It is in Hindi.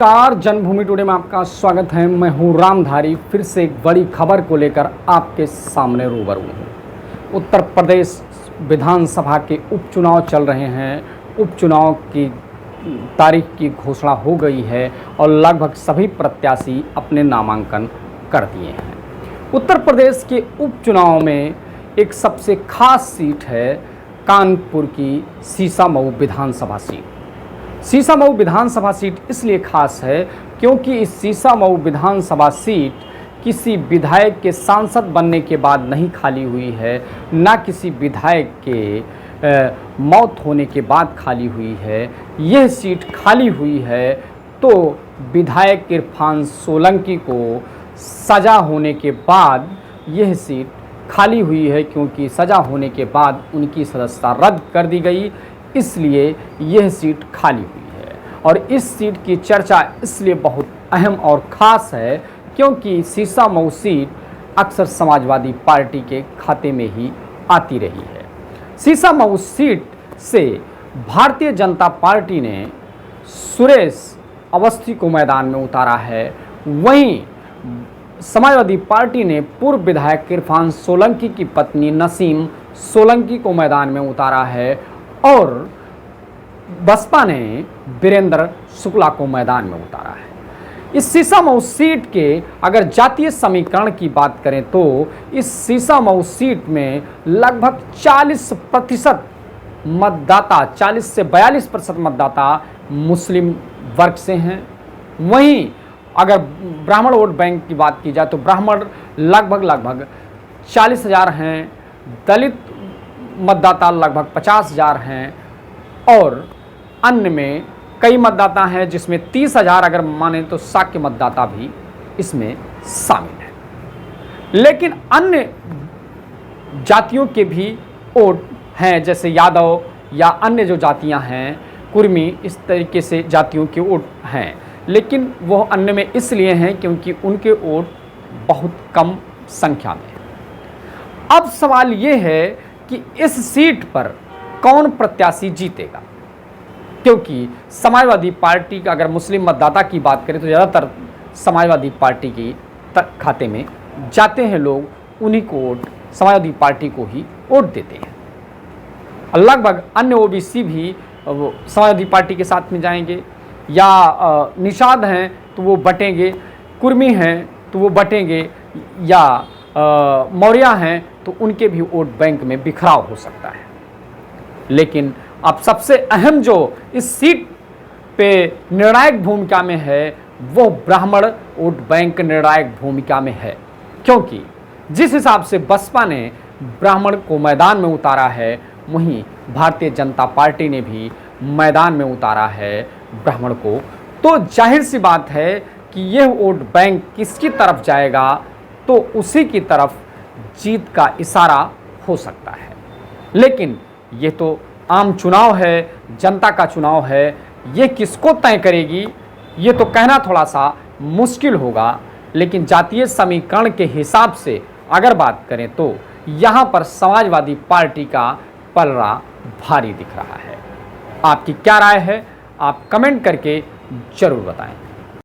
नमस्कार, जन्मभूमि टुडे में आपका स्वागत है। मैं हूं रामधारी, फिर से एक बड़ी खबर को लेकर आपके सामने रूबरू हूं। उत्तर प्रदेश विधानसभा के उपचुनाव चल रहे हैं। उपचुनाव की तारीख की घोषणा हो गई है और लगभग सभी प्रत्याशी अपने नामांकन कर दिए हैं। उत्तर प्रदेश के उपचुनाव में एक सबसे खास सीट है कानपुर की शीशामऊ विधानसभा सीट। शीशामऊ विधानसभा सीट इसलिए खास है क्योंकि इस शीशामऊ विधानसभा सीट किसी विधायक के सांसद बनने के बाद नहीं खाली हुई है, ना किसी विधायक के मौत होने के बाद खाली हुई है। यह सीट खाली हुई है तो विधायक इरफान सोलंकी को सज़ा होने के बाद यह सीट खाली हुई है, क्योंकि सज़ा होने के बाद उनकी सदस्यता रद्द कर दी गई, इसलिए यह सीट खाली हुई है। और इस सीट की चर्चा इसलिए बहुत अहम और ख़ास है क्योंकि शीशामऊ सीट अक्सर समाजवादी पार्टी के खाते में ही आती रही है। शीशामऊ सीट से भारतीय जनता पार्टी ने सुरेश अवस्थी को मैदान में उतारा है। वहीं समाजवादी पार्टी ने पूर्व विधायक इरफान सोलंकी की पत्नी नसीम सोलंकी को मैदान में उतारा है और बसपा ने वीरेंद्र शुक्ला को मैदान में उतारा है। इस शीशामऊ सीट के अगर जातीय समीकरण की बात करें तो इस शीशामऊ सीट में लगभग 40% मतदाता, 40 से 42% मतदाता मुस्लिम वर्ग से हैं। वहीं अगर ब्राह्मण वोट बैंक की बात की जाए तो ब्राह्मण लगभग 40,000 हैं, दलित मतदाता लगभग 50,000 हैं और अन्य में कई मतदाता हैं जिसमें 30,000 अगर माने तो शाक्य मतदाता भी इसमें शामिल है। लेकिन अन्य जातियों के भी वोट हैं, जैसे यादव या अन्य जो जातियां हैं, कुर्मी, इस तरीके से जातियों के वोट हैं, लेकिन वो अन्य में इसलिए हैं क्योंकि उनके वोट बहुत कम संख्या में हैं। अब सवाल ये है कि इस सीट पर कौन प्रत्याशी जीतेगा, क्योंकि समाजवादी पार्टी का अगर मुस्लिम मतदाता की बात करें तो ज़्यादातर समाजवादी पार्टी की खाते में जाते हैं लोग, उन्हीं को वोट समाजवादी पार्टी को ही वोट देते हैं। लगभग अन्य ओबीसी भी समाजवादी पार्टी के साथ में जाएंगे, या निषाद हैं तो वो बटेंगे, कुर्मी हैं तो वो बटेंगे, या मौर्य हैं तो उनके भी वोट बैंक में बिखराव हो सकता है। लेकिन अब सबसे अहम जो इस सीट पे निर्णायक भूमिका में है वो ब्राह्मण वोट बैंक निर्णायक भूमिका में है, क्योंकि जिस हिसाब से बसपा ने ब्राह्मण को मैदान में उतारा है, वहीं भारतीय जनता पार्टी ने भी मैदान में उतारा है ब्राह्मण को। तो जाहिर सी बात है कि यह वोट बैंक किसकी तरफ जाएगा तो उसी की तरफ जीत का इशारा हो सकता है। लेकिन ये तो आम चुनाव है, जनता का चुनाव है, ये किसको तय करेगी ये तो कहना थोड़ा सा मुश्किल होगा। लेकिन जातीय समीकरण के हिसाब से अगर बात करें तो यहाँ पर समाजवादी पार्टी का पलड़ा भारी दिख रहा है। आपकी क्या राय है, आप कमेंट करके ज़रूर बताएं।